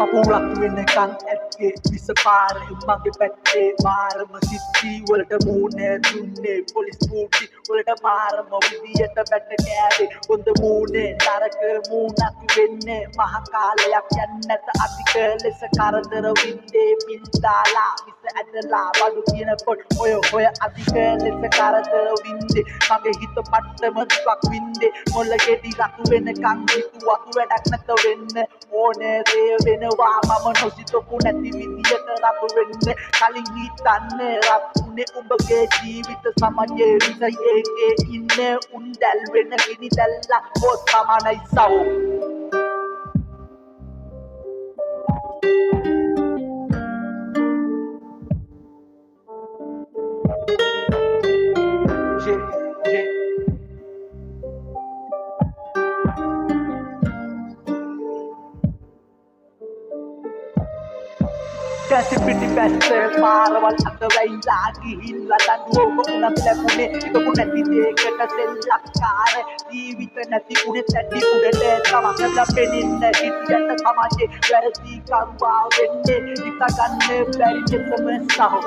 පපුලක් වෙනකන් ඇත්තේ විස පාරේ මගේ පැත්තේ මාරම සිද්ධි වලට මූණ දුන්නේ පොලිස් පූටි වලට මාරම විදියට බැට කෑවේ හොඳ මූණේ නරක මූණක් වෙන්නේ මහ කාලයක් යන්නේ නැත අධික ලෙස කරදර වින්දේ පින්දාලා විස ඇදලා බඩු කියනකොට ඔය අධික ලෙස කරදර වින්දේ මගේ හිත පට්ටම දුක් වින්දේ මොළ ගෙඩි රතු වෙනකන් හිතුවා වැඩක් නැත වෙන්න ඕනේ දේ වෙනවා මම නොසිතපු නැති විදියට රතු වෙන්න කලින් හිතන්නේ රත්ුනේ උඹගේ ජීවිත සමයේ විසයේ ඉන්නේ උන්දල් වෙන ගිනි දැල්ලා ඔත් සමානයි සව් Kasi pretty beste පාරවල් අතවැයිලා ගිහිල්ලා දඬුවම උනත් ලැබුණේ ඉබපු නැති දෙයකට සෙල්ලක්කාර ජීවිත නැති උනේ තැටි උඩට තමකලා පෙනින්න හිටියට සමාජයේ වැරදි කම්වා වෙන්නේ හිතගන්න බැරි දෙතම සහෝ